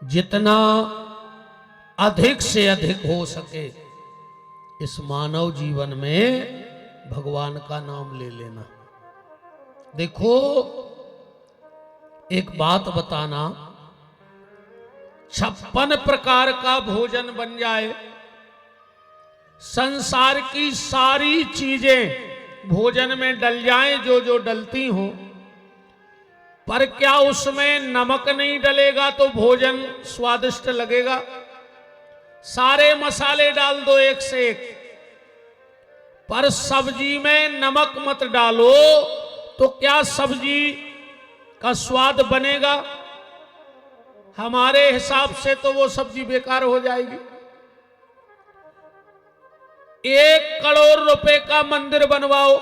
जितना अधिक से अधिक हो सके इस मानव जीवन में भगवान का नाम ले लेना। देखो एक बात बताना, 56 प्रकार का भोजन बन जाए, संसार की सारी चीजें भोजन में डल जाएं जो जो डलती हो, पर क्या उसमें नमक नहीं डलेगा तो भोजन स्वादिष्ट लगेगा? सारे मसाले डाल दो एक से एक, पर सब्जी में नमक मत डालो तो क्या सब्जी का स्वाद बनेगा? हमारे हिसाब से तो वो सब्जी बेकार हो जाएगी। 1 करोड़ रुपए का मंदिर बनवाओ,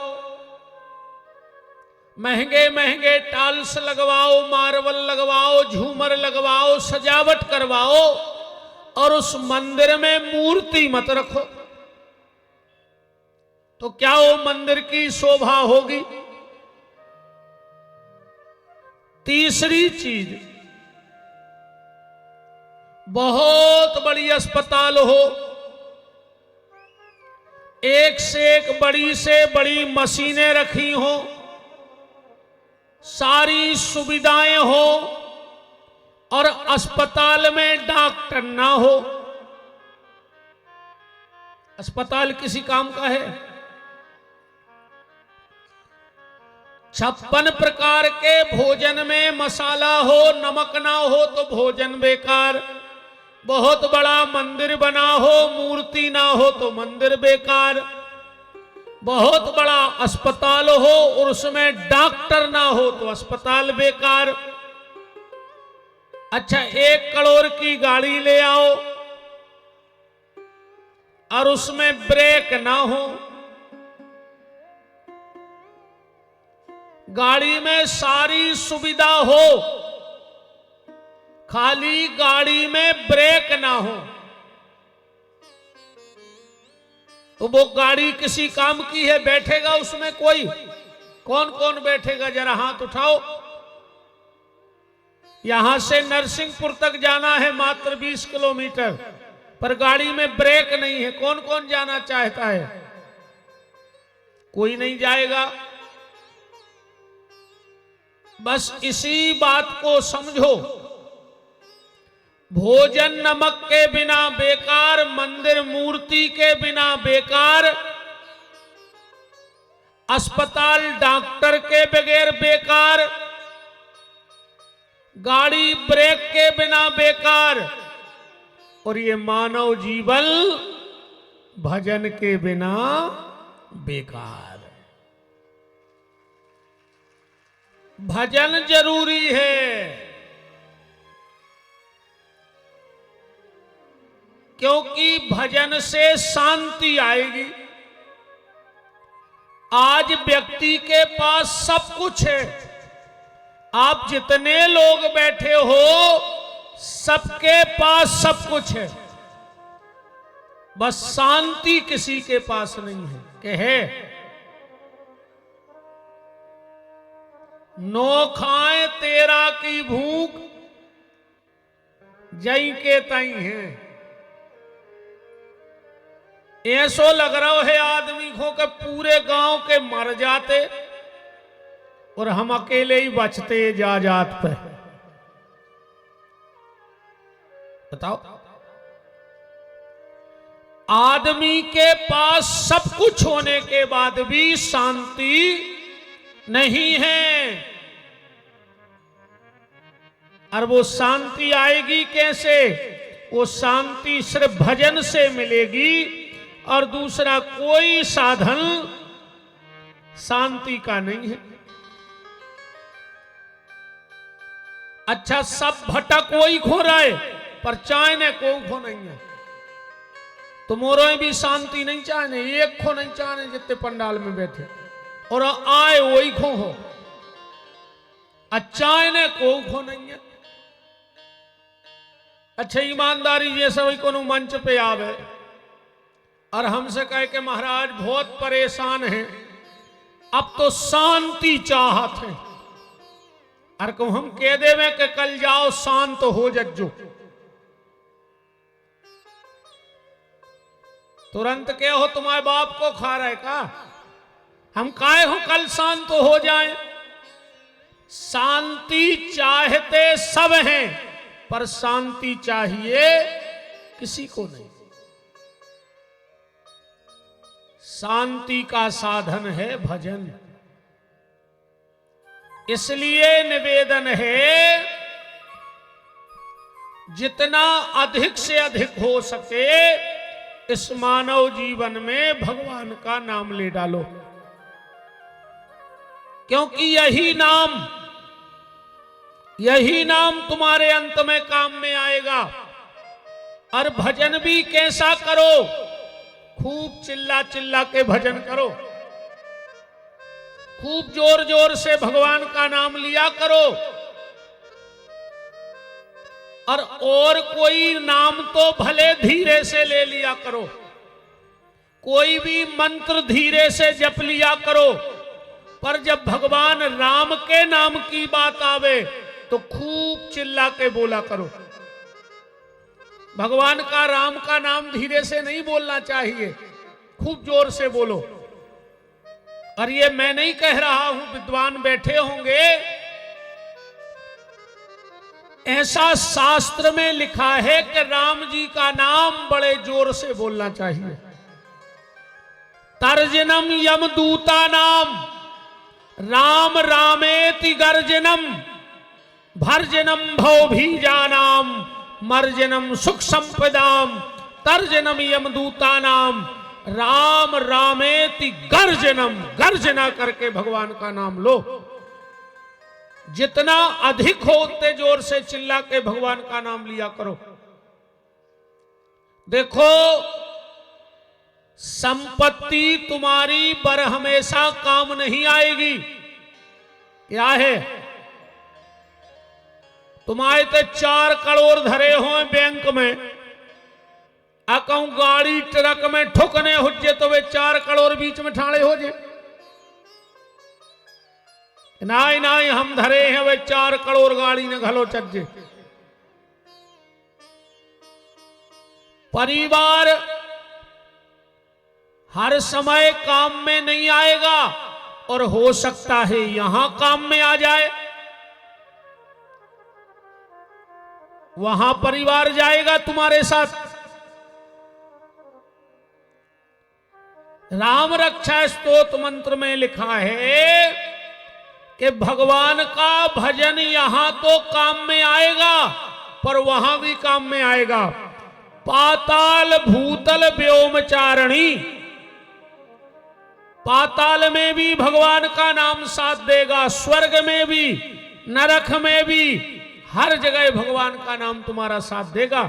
महंगे महंगे टाइल्स लगवाओ, मार्बल लगवाओ, झूमर लगवाओ, सजावट करवाओ, और उस मंदिर में मूर्ति मत रखो, तो क्या वो मंदिर की शोभा होगी? तीसरी चीज, बहुत बड़ी अस्पताल हो, एक से एक बड़ी से बड़ी मशीनें रखी हो, सारी सुविधाएं हो, और अस्पताल में डॉक्टर ना हो, अस्पताल किसी काम का है? 56 प्रकार के भोजन में मसाला हो, नमक ना हो तो भोजन बेकार। बहुत बड़ा मंदिर बना हो, मूर्ति ना हो तो मंदिर बेकार। बहुत बड़ा अस्पताल हो और उसमें डॉक्टर ना हो तो अस्पताल बेकार। अच्छा, 1 करोड़ की गाड़ी ले आओ और उसमें ब्रेक ना हो, गाड़ी में सारी सुविधा हो, खाली गाड़ी में ब्रेक ना हो, तो वो गाड़ी किसी काम की है? बैठेगा उसमें कोई? कौन कौन बैठेगा? जरा हाथ उठाओ। यहां से नरसिंहपुर तक जाना है मात्र 20 किलोमीटर, पर गाड़ी में ब्रेक नहीं है, कौन कौन जाना चाहता है? कोई नहीं जाएगा। बस इसी बात को समझो, भोजन नमक के बिना बेकार, मंदिर मूर्ति के बिना बेकार, अस्पताल डॉक्टर के बगैर बेकार, गाड़ी ब्रेक के बिना बेकार, और ये मानव जीवन भजन के बिना बेकार। भजन जरूरी है, क्योंकि भजन से शांति आएगी। आज व्यक्ति के पास सब कुछ है, आप जितने लोग बैठे हो सबके पास सब कुछ है, बस शांति किसी के पास नहीं है। कि है? नो खाए तेरा की भूख, जई के तई है। ऐसो लग रहा है आदमी को कि पूरे गांव के मर जाते और हम अकेले ही बचते जा जात पे। बताओ, आदमी के पास सब कुछ होने के बाद भी शांति नहीं है, और वो शांति आएगी कैसे? वो शांति सिर्फ भजन से मिलेगी, और दूसरा कोई साधन शांति का नहीं है। अच्छा, सब भटक वही खो रहे, पर चाहने को खो नहीं है। तुम्हारे भी शांति नहीं चाहने, एक खो नहीं चाहने जितने पंडाल में बैठे, और आए वही खो हो, चाहने को खो नहीं है। अच्छा, ईमानदारी जैसे वही कोनो मंच पे आवे और हमसे कहे कि महाराज बहुत परेशान हैं, अब तो शांति चाहते हैं, और को हम कह देवे कि कल जाओ शांत हो जज्जो, तुरंत के हो तुम्हारे बाप को खा रहे का, हम काहे हो कल शांत हो जाएं। शांति चाहते सब हैं पर शांति चाहिए किसी को नहीं। शांति का साधन है भजन। इसलिए निवेदन है जितना अधिक से अधिक हो सके इस मानव जीवन में भगवान का नाम ले डालो, क्योंकि यही नाम तुम्हारे अंत में काम में आएगा। और भजन भी कैसा करो, खूब चिल्ला चिल्ला के भजन करो, खूब जोर जोर से भगवान का नाम लिया करो। और कोई नाम तो भले धीरे से ले लिया करो, कोई भी मंत्र धीरे से जप लिया करो, पर जब भगवान राम के नाम की बात आवे तो खूब चिल्ला के बोला करो। भगवान का राम का नाम धीरे से नहीं बोलना चाहिए, खूब जोर से बोलो। और ये मैं नहीं कह रहा हूं, विद्वान बैठे होंगे, ऐसा शास्त्र में लिखा है कि राम जी का नाम बड़े जोर से बोलना चाहिए। तर्जनम यमदूता नाम राम रामेति गर्जनम भर्जनम भवभीजानाम मर्जनम सुख संपदाम तर्जनम यमदूता नाम राम रामेति गर्जनम। गर्जना करके भगवान का नाम लो। जितना अधिक हो उतने जोर से चिल्ला के भगवान का नाम लिया करो। देखो, संपत्ति तुम्हारी पर हमेशा काम नहीं आएगी। क्या है, तुम्हारे तो 4 करोड़ धरे हो बैंक में, कहूं गाड़ी ट्रक में ठुकने हो जे तो वे 4 करोड़ बीच में ठाड़े हो जे। नाई नाई हम धरे हैं वे 4 करोड़ गाड़ी ने घलो चज्जे। परिवार हर समय काम में नहीं आएगा, और हो सकता है यहां काम में आ जाए, वहां परिवार जाएगा तुम्हारे साथ। राम रक्षा स्तोत्र मंत्र में लिखा है कि भगवान का भजन यहां तो काम में आएगा, पर वहां भी काम में आएगा। पाताल भूतल व्योमचारिणी, पाताल में भी भगवान का नाम साथ देगा, स्वर्ग में भी, नरक में भी, हर जगह भगवान का नाम तुम्हारा साथ देगा।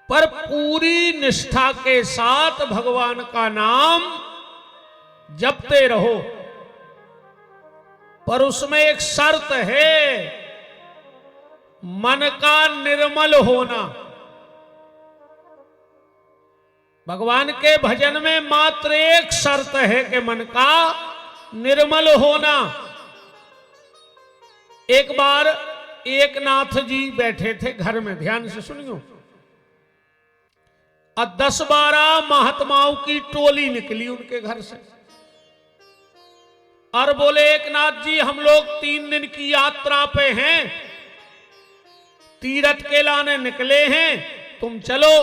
पर पूरी निष्ठा के साथ भगवान का नाम जपते रहो। पर उसमें एक शर्त है, मन का निर्मल होना। भगवान के भजन में मात्र एक शर्त है कि मन का निर्मल होना। एक बार एक नाथ जी बैठे थे घर में, ध्यान से सुनियो, और 10-12 महात्माओं की टोली निकली उनके घर से, और बोले एक नाथ जी हम लोग 3 दिन की यात्रा पे हैं, तीरथ के लाने निकले हैं, तुम चलो।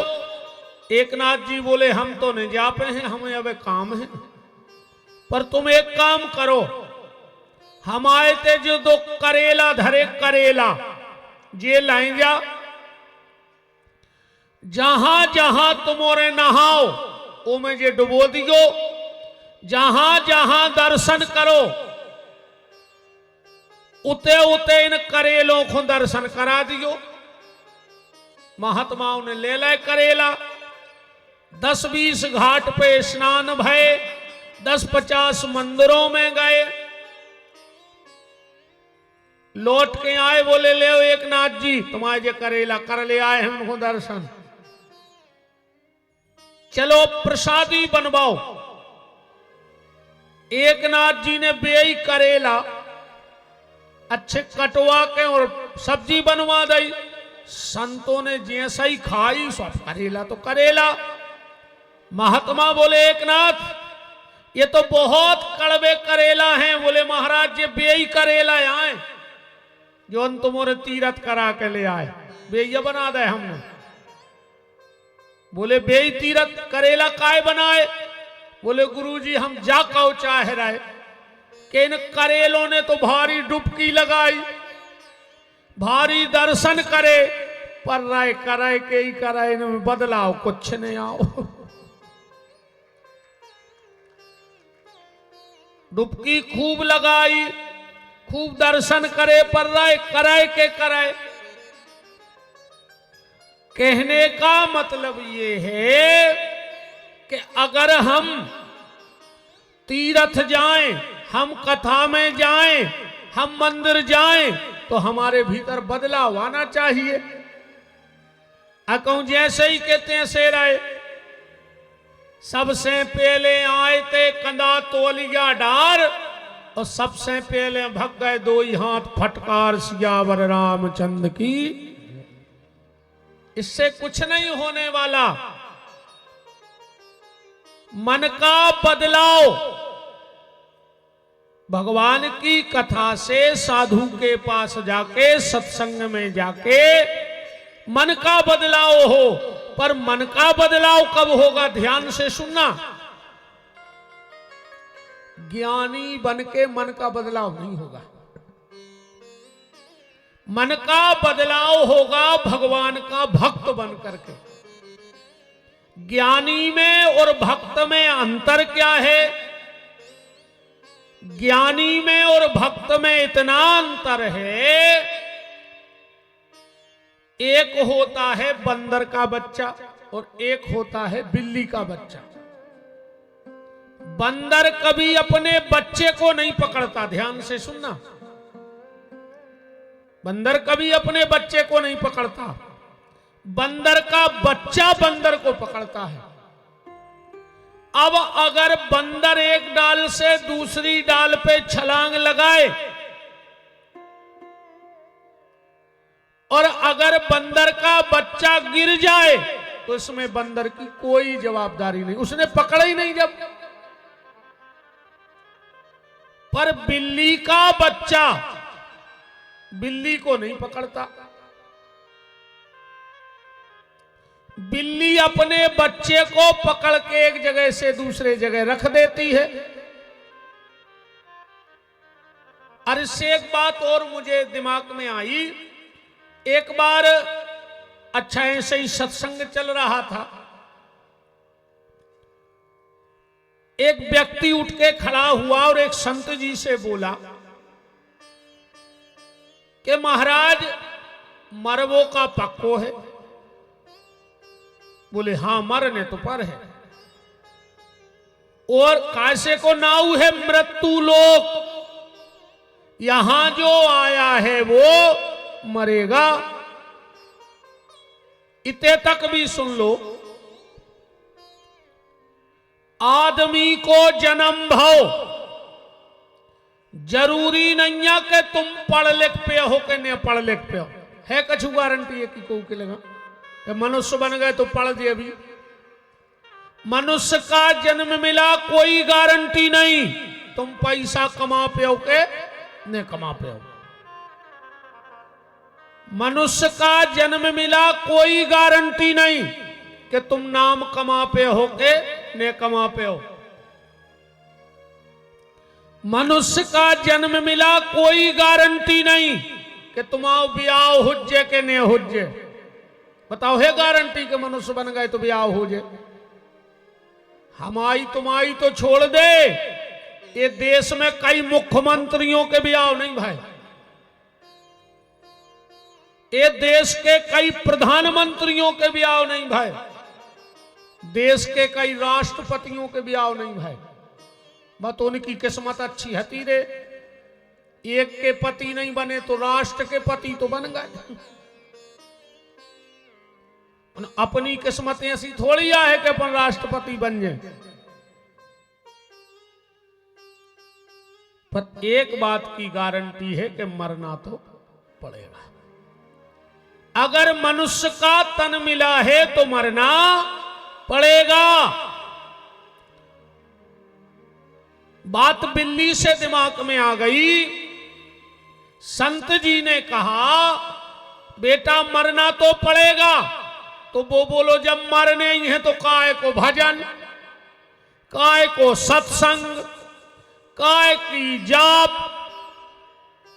एक नाथ जी बोले हम तो नहीं जा पे हैं, हमें अब काम है, पर तुम एक काम करो, हम आए थे जो 2 करेला धरे, करेला जे लाई जा, जहां जहां तुमोरे नहाओ वो में जे डुबो दियो, जहां जहां दर्शन करो उते उते इन करेलों को दर्शन करा दियो। महात्माओं ने ले लाए करेला, 10-20 घाट पे स्नान भये, 10-50 मंदिरों में गए, लौट के आए, बोले ले एक नाथ जी तुम्हारे जे करेला कर ले आए हैं उनको दर्शन, चलो प्रसादी बनवाओ। एक नाथ जी ने बेई करेला अच्छे कटवा के और सब्जी बनवा दी, संतों ने जैसा ही खाई सब करेला तो करेला। महात्मा बोले एकनाथ ये तो बहुत कड़वे करेला हैं। बोले महाराज ये बेई करेला आए जो तुम्हारे तीरथ करा के ले आए, बेइया बना दे हमने। बोले बेई तीरथ करेला काय बनाए? बोले गुरुजी हम जा कहो चाह रहे कि इन करेलों ने तो भारी डुबकी लगाई, भारी दर्शन करे, पर राय कराए के ही कराए, इनमें बदलाव कुछ नहीं आओ। डुबकी खूब लगाई, खूब दर्शन करे, पर राय कराए के कराए। कहने का मतलब ये है कि अगर हम तीर्थ जाएं, हम कथा में जाएं, हम मंदिर जाएं, तो हमारे भीतर बदलाव आना चाहिए। अकौ जैसे ही कहते हैं से रहे, सबसे पहले आए थे कंधा तोलिया डार, और सबसे पहले भग गए दो ही हाथ फटकार सियावर रामचंद्र की। इससे कुछ नहीं होने वाला। मन का बदलाव भगवान की कथा से, साधु के पास जाके, सत्संग में जाके मन का बदलाव हो। पर मन का बदलाव कब होगा? ध्यान से सुनना। ज्ञानी बन के मन का बदलाव नहीं होगा। मन का बदलाव होगा भगवान का भक्त बन करके। ज्ञानी में और भक्त में अंतर क्या है? ज्ञानी में और भक्त में इतना अंतर है, एक होता है बंदर का बच्चा और एक होता है बिल्ली का बच्चा। बंदर कभी अपने बच्चे को नहीं पकड़ता, ध्यान से सुनना। बंदर कभी अपने बच्चे को नहीं पकड़ता, बंदर का बच्चा बंदर को पकड़ता है। अब अगर बंदर एक डाल से दूसरी डाल पे छलांग लगाए और अगर बंदर का बच्चा गिर जाए तो इसमें बंदर की कोई जवाबदारी नहीं, उसने पकड़ा ही नहीं जब। पर बिल्ली का बच्चा बिल्ली को नहीं पकड़ता। बिल्ली अपने बच्चे को पकड़ के एक जगह से दूसरे जगह रख देती है। और इससे एक बात और मुझे दिमाग में आई। एक बार अच्छा ऐसे ही सत्संग चल रहा था, एक व्यक्ति उठ के खड़ा हुआ और एक संत जी से बोला कि महाराज मरवो का पक्को है? बोले हाँ मरने तो पर है। और कैसे को नाऊ है मृत्यु लोक, यहां जो आया है वो मरेगा। इतने तक भी सुन लो। आदमी को जन्म भाव जरूरी नहीं है कि तुम पढ़ लिख पे हो कि नहीं पढ़ लिख पे हो। है कछु गारंटी है कि को के लगा मनुष्य बन गए तो पढ़ दिए? अभी मनुष्य का जन्म मिला कोई गारंटी नहीं तुम पैसा कमा पे हो के नहीं कमा पे हो। मनुष्य का जन्म मिला कोई गारंटी नहीं कि तुम नाम कमा पे हो के नहीं कमा पे हो। मनुष्य का जन्म मिला कोई गारंटी नहीं कि तुम्हारा ब्याह हुज्जे के नहीं हुज्जे। बताओ है गारंटी के मनुष्य बन गए तो ब्याह हो जाए? हमारी तुम्हारी तो छोड़ दे, ये देश में कई मुख्यमंत्रियों के ब्याह नहीं भाई, ये देश के कई प्रधानमंत्रियों के ब्याह नहीं भाई, देश के कई राष्ट्रपतियों के ब्याह नहीं भाई। बस उनकी किस्मत अच्छी हती रे, एक के पति नहीं बने तो राष्ट्र के पति तो बन गए। अपनी किस्मत ऐसी थोड़ी है कि अपन राष्ट्रपति बन जाए। पर एक बात की गारंटी है कि मरना तो पड़ेगा। अगर मनुष्य का तन मिला है तो मरना पड़ेगा। बात बिल्ली से दिमाग में आ गई। संत जी ने कहा बेटा मरना तो पड़ेगा, तो वो बोलो जब मरने ही है तो काय को भजन, काय को सत्संग, काय की जाप।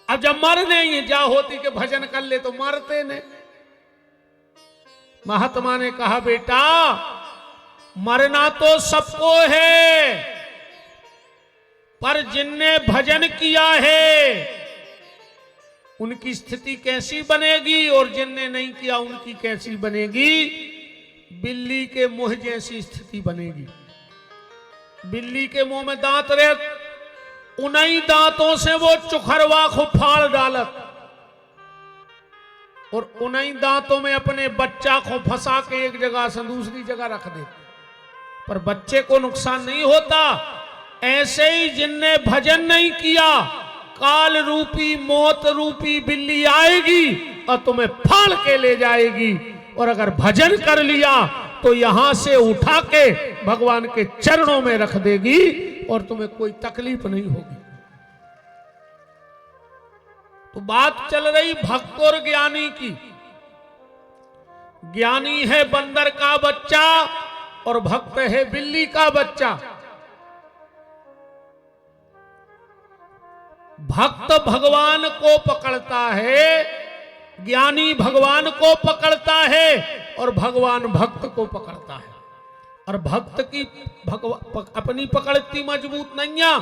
अब जब मरने ही जा होती के भजन कर ले तो मरते ने। महात्मा ने कहा बेटा मरना तो सबको है, पर जिनने भजन किया है उनकी स्थिति कैसी बनेगी और जिनने नहीं किया उनकी कैसी बनेगी? बिल्ली के मुंह जैसी स्थिति बनेगी। बिल्ली के मुंह में दांत रहे, उन्हीं दांतों से वो चुखरवा को फाड़ डालत और उन्हीं दांतों में अपने बच्चा को फंसा के एक जगह से दूसरी जगह रख दे, पर बच्चे को नुकसान नहीं होता। ऐसे ही जिनने भजन नहीं किया, काल रूपी मौत रूपी बिल्ली आएगी और तुम्हें फाड़ के ले जाएगी। और अगर भजन कर लिया तो यहां से उठा के भगवान के चरणों में रख देगी और तुम्हें कोई तकलीफ नहीं होगी। तो बात चल रही भक्त और ज्ञानी की। ज्ञानी है बंदर का बच्चा और भक्त है बिल्ली का बच्चा। भक्त भगवान को पकड़ता है, ज्ञानी भगवान को पकड़ता है और भगवान भक्त को पकड़ता है। और भक्त की अपनी पकड़ इतनी मजबूत नहीं है,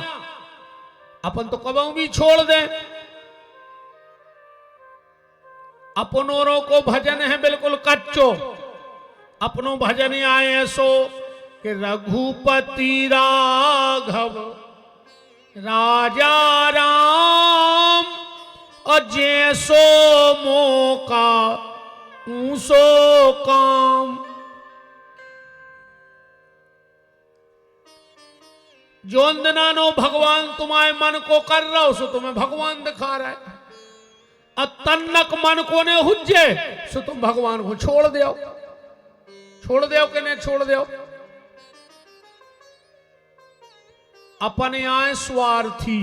अपन तो कबहू भी छोड़ दें। अपनों को भजन है बिल्कुल कच्चो। अपनों भजन आए ऐसो कि रघुपति राघव राजा राम और जैसो मौका ऊसो काम। जो अंदनानो भगवान तुम्हारे मन को कर रहा हो सो तुम्हें भगवान दिखा रहा है। तन्नक मन को ने हुज्जे सो तुम भगवान को छोड़ दो। छोड़ दो कि नहीं छोड़ दो? अपन आए स्वार्थी,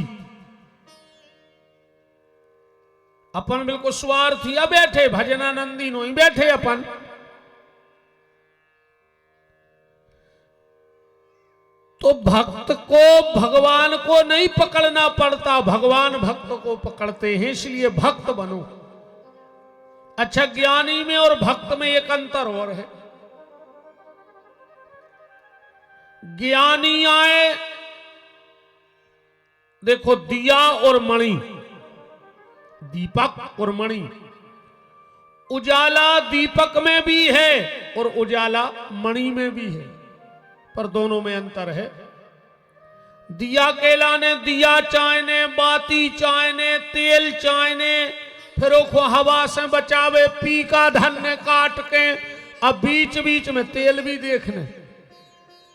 अपन बिल्कुल स्वार्थी अब बैठे भजनानंदी नो ही बैठे अपन। तो भक्त को भगवान को नहीं पकड़ना पड़ता, भगवान भक्त को पकड़ते हैं, इसलिए भक्त बनो। अच्छा ज्ञानी में और भक्त में एक अंतर और है। ज्ञानी आए देखो दिया और मणि, दीपक और मणि। उजाला दीपक में भी है और उजाला मणि में भी है, पर दोनों में अंतर है। दिया केला ने दिया चाहने, बाती चाहने, तेल चाहने, फिर वो हवा से बचावे, पी का धन ने काट के, अब बीच बीच में तेल भी देखने,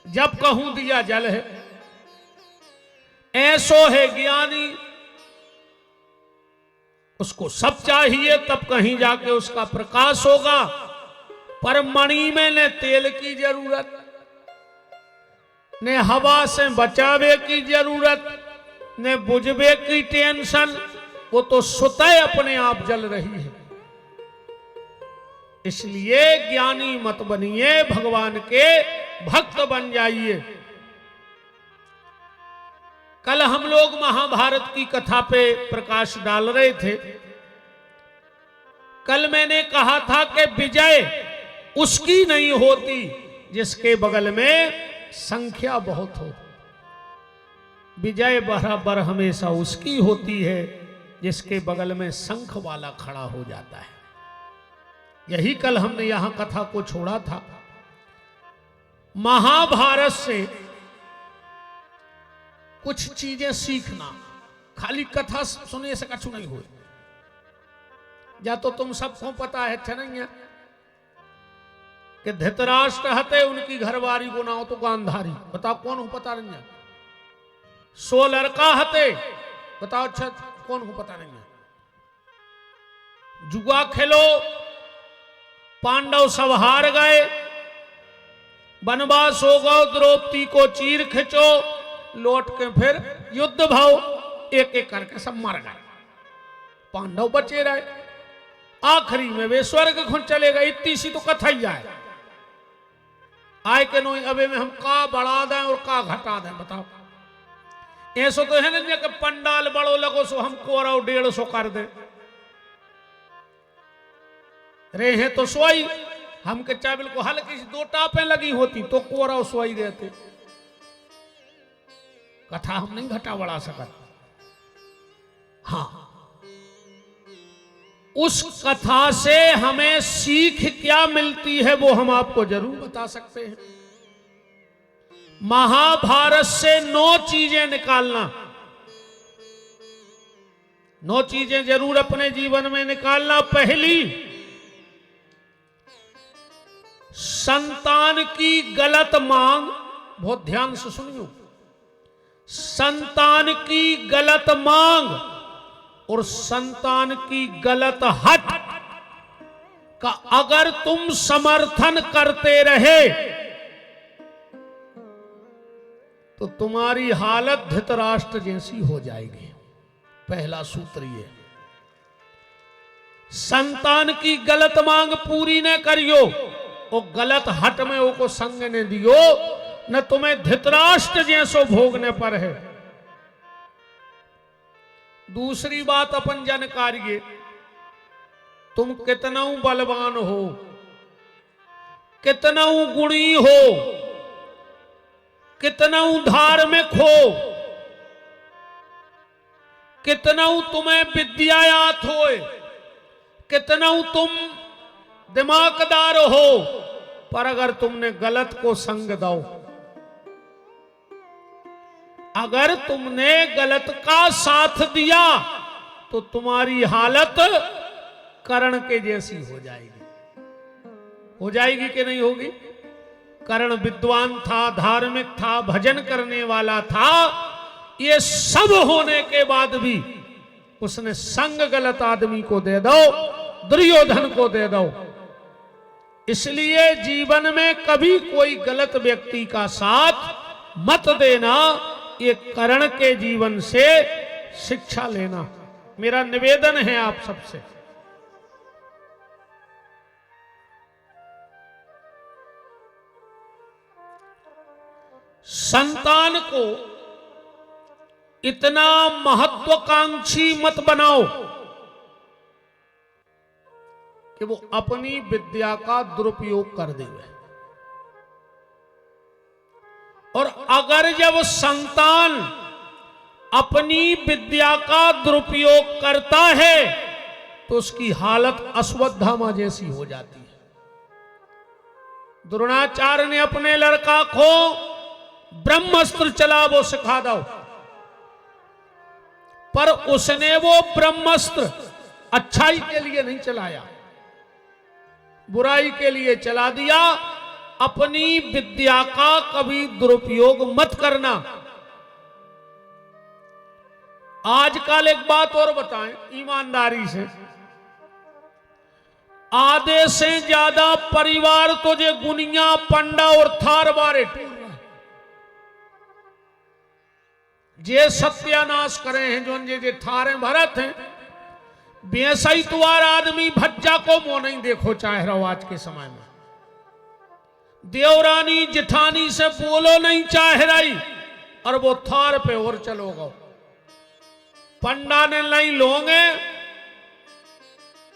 जब कहूं दिया जल है। ऐसो है ज्ञानी, उसको सब चाहिए तब कहीं जाके उसका प्रकाश होगा। पर मणि में न तेल की जरूरत, ने हवा से बचावे की जरूरत, ने बुझवे की टेंशन, वो तो स्वतः अपने आप जल रही है। इसलिए ज्ञानी मत बनिए, भगवान के भक्त बन जाइए। कल हम लोग महाभारत की कथा पे प्रकाश डाल रहे थे। कल मैंने कहा था कि विजय उसकी नहीं होती जिसके बगल में संख्या बहुत हो। विजय बराबर हमेशा उसकी होती है जिसके बगल में शंख वाला खड़ा हो जाता है। यही कल हमने यहां कथा को छोड़ा था। महाभारत से कुछ चीजें सीखना, खाली कथा सुनने से कछु नहीं हुए। या तो तुम सबको पता है नहीं है कि धृतराष्ट्र हते, उनकी घरवारी को नाम तो गांधारी, बताओ कौन हो पता नहीं है। 100 लड़का हते, बताओ अच्छा कौन हो पता नहीं है। जुआ खेलो पांडव सब हार गए, वनवास हो गो, द्रौपदी को चीर खिंचो, लौट के फिर युद्ध भाव, एक एक करके सब मर गए, पांडव बचे रहे। आखिरी में वे स्वर्ग खुद चले गए। इतनी सी तो कथा ही आए आए के नो अबे में हम का बढ़ा दें और का घटा दें, बताओ। ऐसा तो है ना कि पंडाल बड़ो लगो सो हम कोरा 150 कर दे रे हैं तो सोई हम के चावल को हल्की सी 2 टापें लगी होती तो कोरा सोई देते। कथा हम नहीं घटा बढ़ा सकते। हाँ, उस कथा से हमें सीख क्या मिलती है वो हम आपको जरूर बता सकते हैं। महाभारत से 9 चीजें निकालना, 9 चीजें जरूर अपने जीवन में निकालना। पहली, संतान की गलत मांग, बहुत ध्यान से सुनियो, संतान की गलत मांग और संतान की गलत हट का अगर तुम समर्थन करते रहे तो तुम्हारी हालत धृतराष्ट्र जैसी हो जाएगी। पहला सूत्र ये, संतान की गलत मांग पूरी न करियो और गलत हट में वो को संग ने दियो, न तुम्हें धृतराष्ट्र जैसो भोगने पर है। दूसरी बात अपन जानकारिए, तुम कितना बलवान हो, कितना गुणी हो, कितना धार्मिक हो, कितना तुम्हें विद्यायात हो, कितना तुम दिमागदार हो, पर अगर तुमने गलत को संग दो, अगर तुमने गलत का साथ दिया तो तुम्हारी हालत कर्ण के जैसी हो जाएगी। हो जाएगी कि नहीं होगी? कर्ण विद्वान था, धार्मिक था, भजन करने वाला था, ये सब होने के बाद भी उसने संग गलत आदमी को दे दो, दुर्योधन को दे दो। इसलिए जीवन में कभी कोई गलत व्यक्ति का साथ मत देना, ये कर्ण के जीवन से शिक्षा लेना मेरा निवेदन है आप सबसे। संतान को इतना महत्वाकांक्षी मत बनाओ कि वो अपनी विद्या का दुरुपयोग कर देवे। और अगर जब संतान अपनी विद्या का दुरुपयोग करता है तो उसकी हालत अश्वत्थामा जैसी हो जाती है। द्रोणाचार्य ने अपने लड़का को ब्रह्मास्त्र चला वो सिखा दो, पर उसने वो ब्रह्मास्त्र अच्छाई के लिए नहीं चलाया, बुराई के लिए चला दिया। अपनी विद्या का कभी दुरुपयोग मत करना। आजकल एक बात और बताएं ईमानदारी से, आधे से ज्यादा परिवार तो जे गुनिया पंडा और थार बारे जे सत्यानाश करे हैं, जो जे थारे भरत हैं, बेसई तुआर आदमी भज्जा को मो नहीं देखो चाहे रहो। आज के समय में देवरानी जिठानी से बोलो नहीं चाह रही और वो थार पे और चलोगा। पंडा ने नहीं लोगे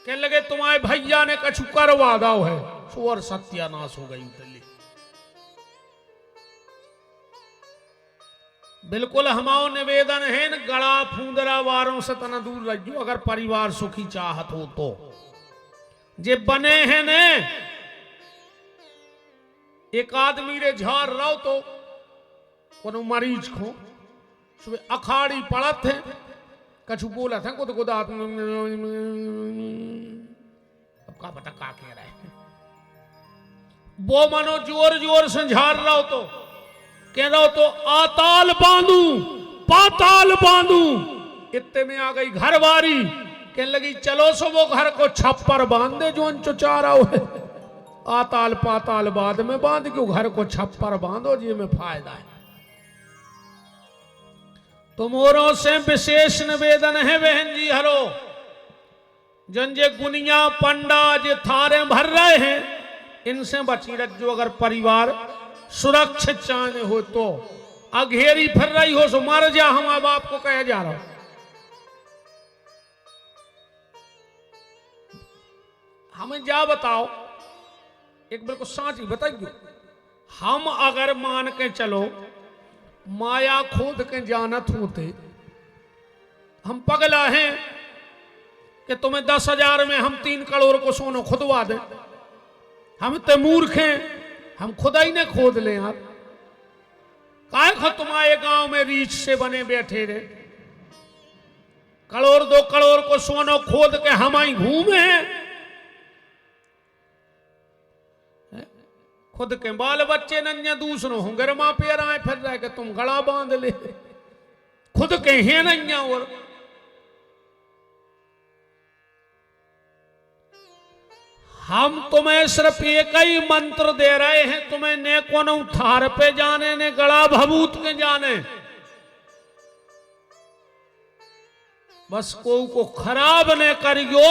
कह लगे तुम्हारे भैया ने कछु करवा दो है, सुअर सत्यानाश हो गई दिल्ली। बिल्कुल हमारा निवेदन है न, गड़ा फूंदरा वारों से तना दूर रहो अगर परिवार सुखी चाहत हो तो। जे बने हैं ने एक आदमी रे झाड़ रहो तो कोनो मरीज को सुबह अखाड़ी पड़त है, कछु बोला था को तो खुदा अब का पता का कह रहा है। वो मनो जोर जोर से झाड़ रहो तो कह रहो तो आताल बांधू पाताल बांधू। इतने में आ गई घरवारी, कहने लगी चलो सो वो घर को छप्पर बांध दे जो चुचा रहा है। आताल पाताल बाद में बांध क्यों, घर को छप्पर बांधो जी में फायदा है। तो मोरों से विशेष निवेदन है बहन जी हरो, जन जे गुनिया पंडा जे थारे भर रहे हैं इनसे बची रखो। अगर परिवार सुरक्षित चाहने हो तो अघेरी फिर रही हो सो मर जा, हम अब आपको कह जा रहा हूं। हमें जा बताओ, एक बिल्कुल साची बताइए, हम अगर मान के चलो माया खोद के जानत होते, हम पगला हैं कि तुम्हें 10,000 में हम 3 करोड़ को सोनो खुदवा दे, हम तो मूर्ख हैं, हम खुदा ही ने खोद लें। आप काय खो तुम्हारे गांव में रीछ से बने बैठे रहे, करोड़ 2 करोड़ को सोनो खोद के हम ही घूमे हैं। खुद के बाल बच्चे नन्या दूसरों हों गरमा पे आए फिर रहे कि तुम गला बांध ले, खुद के हैं नन्या। और हम तुम्हें सिर्फ एक ही मंत्र दे रहे हैं, तुम्हें ने कोनो थार पे जाने ने गड़ा भभूत के जाने, बस को खराब ने करियो।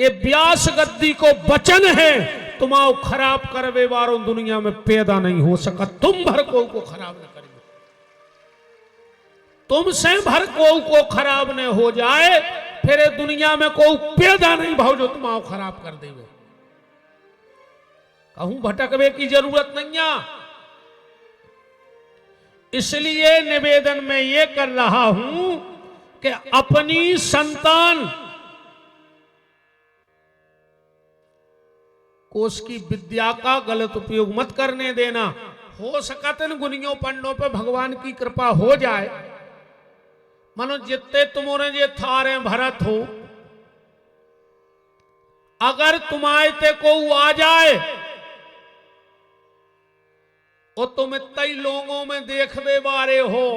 ये व्यास गद्दी को वचन है, तुम्हारा खराब करवे वारों दुनिया में पैदा नहीं हो सका। तुम भर को खराब न करियो, तुमसे भर को खराब न हो जाए, फिर दुनिया में कोई पैदा नहीं भाव जो तुम्हारा खराब कर देवे। कहूं भटकवे की जरूरत नहीं है। इसलिए निवेदन में ये कर रहा हूं कि अपनी संतान को उसकी विद्या का गलत उपयोग मत करने देना। हो सकता इन गुनियों पंडों पे भगवान की कृपा हो जाए, मानो जितने तुम्हारे जे थारे भरत हो, अगर तुम्हारे ते को आ जाए और तुम इतने लोगों में देखने वाले हो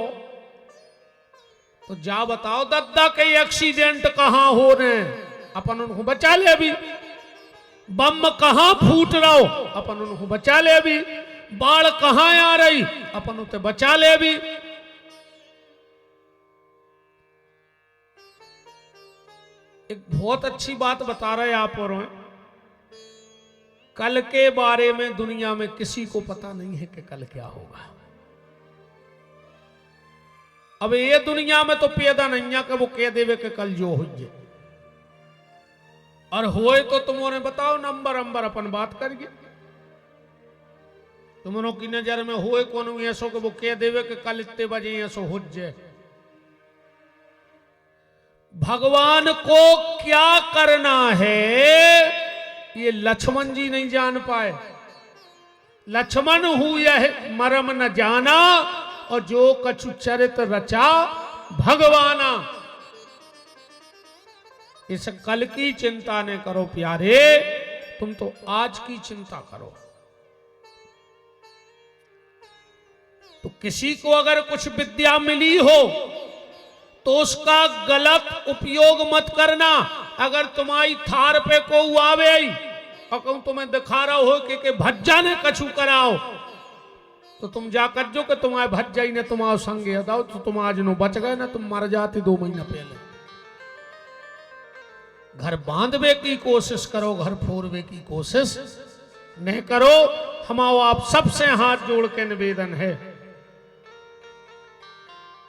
तो जा बताओ दद्दा के एक्सीडेंट कहां हो रहे, अपन उनको बचा ले। अभी बम कहां फूट रहा हो, अपन उनको बचा ले। अभी बाढ़ कहां आ रही, अपन उसे बचा ले। अभी एक बहुत अच्छी बात बता रहे आप और कल के बारे में दुनिया में किसी को पता नहीं है कि कल क्या होगा। अब ये दुनिया में तो पैदा नहीं है कि वो कह देवे कि कल जो होइए, और होए तो तुमने बताओ नंबर अपन बात करिए। तुमनों की नजर में होए कौन ऐसो कि वो कह देवे कि कल इतने बजे ऐसो हो जाए। भगवान को क्या करना है ये लक्ष्मण जी नहीं जान पाए। लक्ष्मण हूं यह मरम न जाना, और जो कछु चरित रचा भगवाना। इस कल की चिंता न करो प्यारे, तुम तो आज की चिंता करो। तो किसी को अगर कुछ विद्या मिली हो तो उसका गलत उपयोग मत करना। अगर तुम्हारी थार पे को आवे और कहूं तुम्हें दिखा रहा हो कि भज्जा ने कछु कराओ, तो तुम जाकर जो कि तुम्हारे भज्जा ही ने तुम्हारा संग दाओ, तो तुम आज नो बच गए ना, तुम मर जाते 2 महीना पहले। घर बांधवे की कोशिश करो, घर फोड़वे की कोशिश नहीं करो। हमारा आप सबसे हाथ जोड़ के निवेदन है।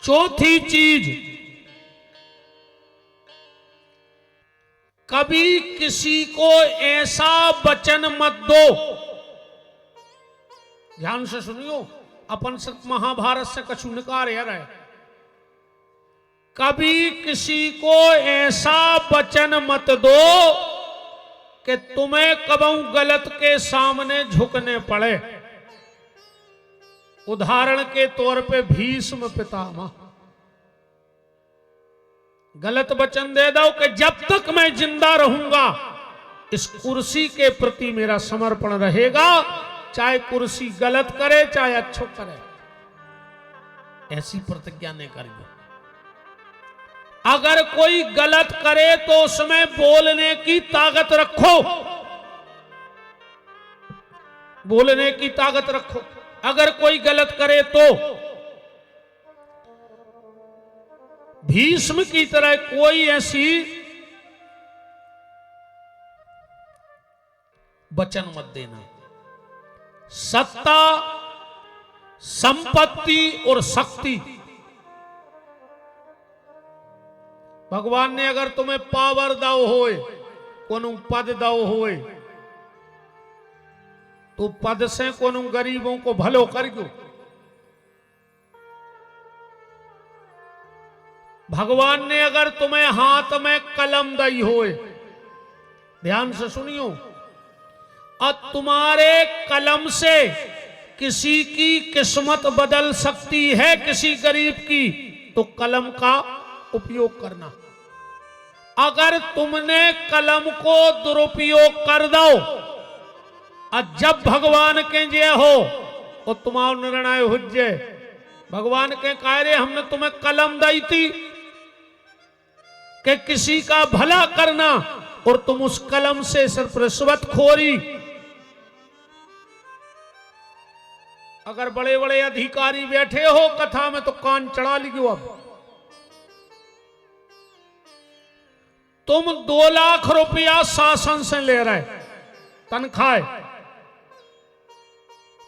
चौथी चीज, कभी किसी को ऐसा वचन मत दो, ध्यान से सुनियो, अपन सिर्फ महाभारत से कछु निकाल रहे। कभी किसी को ऐसा वचन मत दो कि तुम्हें कबहू गलत के सामने झुकने पड़े। उदाहरण के तौर पे भीष्म पितामह, गलत वचन दे दो कि जब तक मैं जिंदा रहूंगा इस कुर्सी के प्रति मेरा समर्पण रहेगा, चाहे कुर्सी गलत करे चाहे अच्छो करे। ऐसी प्रतिज्ञा नहीं करिए। अगर कोई गलत करे तो उसमें बोलने की ताकत रखो। बोलने की ताकत रखो। अगर कोई गलत करे तो भीष्म की तरह कोई ऐसी वचन मत देना। सत्ता, संपत्ति और शक्ति, भगवान ने अगर तुम्हें पावर दाओ होए, कोनो पद दाओ होए, तो पद से कोनो गरीबों को भलो कर दो। भगवान ने अगर तुम्हें हाथ में कलम दई होए, ध्यान से सुनियो, और तुम्हारे कलम से किसी की किस्मत बदल सकती है, किसी गरीब की, तो कलम का उपयोग करना। अगर तुमने कलम को दुरुपयोग कर दो और जब भगवान के जे हो तो तुम्हारा निर्णय हो जाए। भगवान के कह रहे हमने तुम्हें कलम दी थी कि किसी का भला करना, और तुम उस कलम से सिर्फ रिश्वत खोरी। अगर बड़े बड़े अधिकारी बैठे हो कथा में तो कान चढ़ा लियो। अब तुम 2 लाख रुपया शासन से ले रहे तनख्वाह,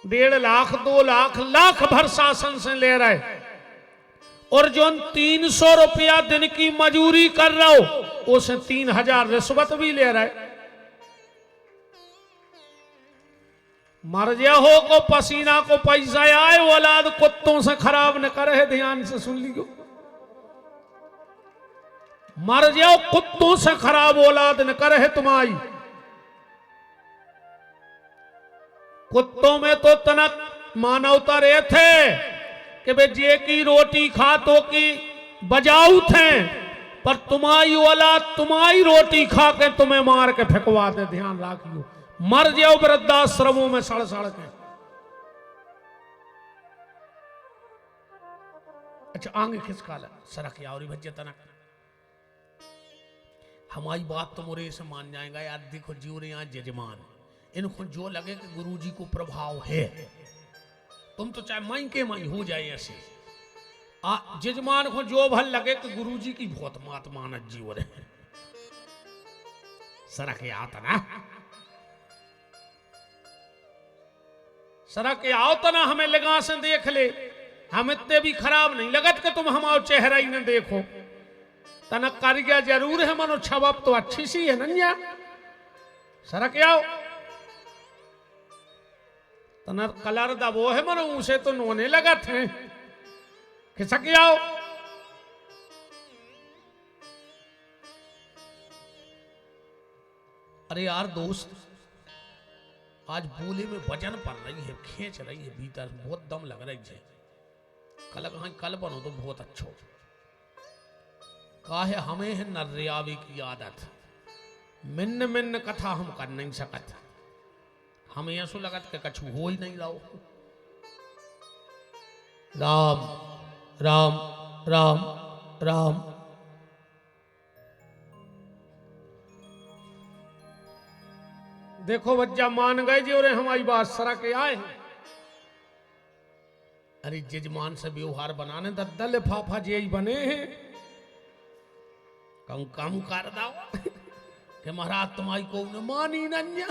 1.5 लाख 2 लाख लाख भर शासन से ले रहे, और जो 300 रुपया दिन की मजूरी कर रहे हो उसे 3000 रिश्वत भी ले रहे। मर जा हो को पसीना को पैसा आए, औलाद कुत्तों से खराब न करे। ध्यान से सुन लियो, मर जाओ कुत्तों से खराब औलाद न करे तुम्हारी। कुत्तों में तो तनक मानवता रहे थे कि वे जे की रोटी खातों की बजाऊ थे, पर तुम्हारी औलाद तुम्हारी रोटी खा के तुम्हें मार के फेंकवा दे। ध्यान रखियो, मर जाओ वृद्धाश्रमों में सड़ सड़ के। अच्छा आगे खिसका ला सरक यावरी भज्य तनक। हमारी बात तो मोरे से मान जाएगा यार। देखो जीव रे यहाँ जजमान, इनको जो लगे कि गुरुजी को प्रभाव है, तुम तो चाहे माई के माई हो जाए ऐसे, जजमान को जो भल लगे कि गुरुजी की बहुत मात मानत जीव रे सरक आता ना, सरक आओ तो ना, हमें लगा से देख ले। हम इतने भी खराब नहीं लगत कि तुम हमारा चेहरा ही न देखो। तना कारिया जरूर है, मनो छवप तो अच्छी सी है नन्या। सरक आओ, तना कलर दबो है मनो उसे तो नोने लगत है। खिसक आओ, अरे यार दोस्त, आज बोले में वजन पड़ रही है, खींच रही है भीतर, बहुत दम लग रही है। कल बनो तो बहुत अच्छो। काहे हमें है नर्रियावी की आदत, मिन्न मिन्न कथा हम कर नहीं सकत। हमें ऐसा लगत के कछु हो ही नहीं रहो। राम राम राम राम। देखो बच्चा मान गए जी, और हमारी बात सरा के आए हैं। अरे जजमान से व्यवहार बनाने दद्दा लिफाफा जे बने हैं, कम कम कर दो कि महाराज तुम्हारी को न मानी नन्या।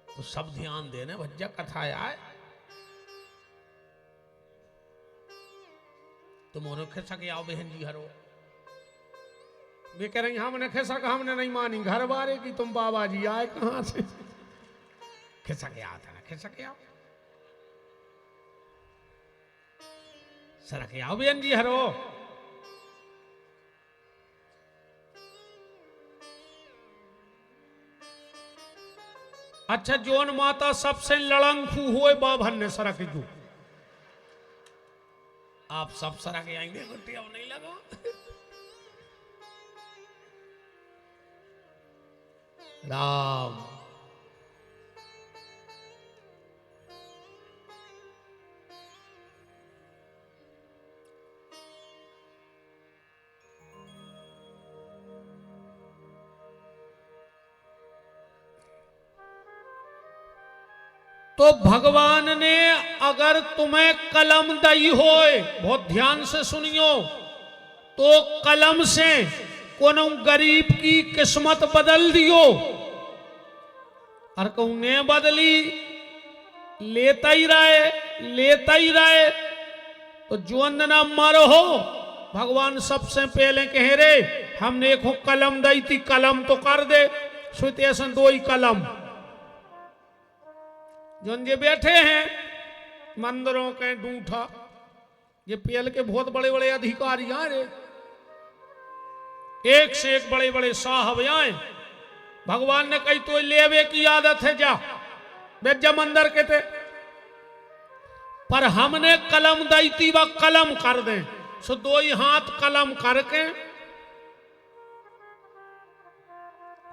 तो सब ध्यान देने भज्जा कथा आए। तुम उन्हें खिसक आओ बहन जी हरो। वे कह रही हमने खिसक, हमने नहीं मानी घर बारे की, तुम बाबा जी आए कहां से। खिसक आता ना, खिसक आओ, सरक आओ बहन जी हरो। अच्छा जोन माता सबसे लड़ंगफू हुए बाभन ने सरक दू। आप सब सरक आएंगे, गुट्टी अब नहीं लगा। राम तो भगवान ने अगर तुम्हें कलम दई होए, बहुत ध्यान से सुनियो, तो कलम से कोनो गरीब की किस्मत बदल दियो। और कहूं ने बदली, लेता ही रहे तो जुअन ना मरो हो। भगवान सबसे पहले कहे रे हमने एक कलम दी थी, कलम तो कर दे। सुते ऐसा दो ही कलम जो ये बैठे हैं मंदिरों के डूठा, ये पीएल के बहुत बड़े बड़े अधिकारी हैं रे, एक से एक बड़े बड़े साहब आए। भगवान ने कही तो लेवे की आदत है, जा बेजा मंदिर के थे, पर हमने कलम दी थी वह कलम कर दे। सो दो ही हाथ कलम करके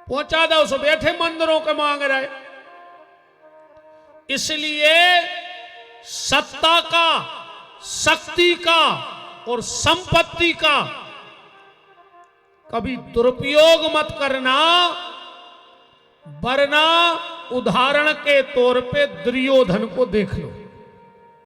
पहुंचा दो। सो बैठे मंदिरों के मांग रहे। इसलिए सत्ता का, शक्ति का और संपत्ति का कभी दुरुपयोग मत करना, वरना उदाहरण के तौर पे दुर्योधन को देख लो।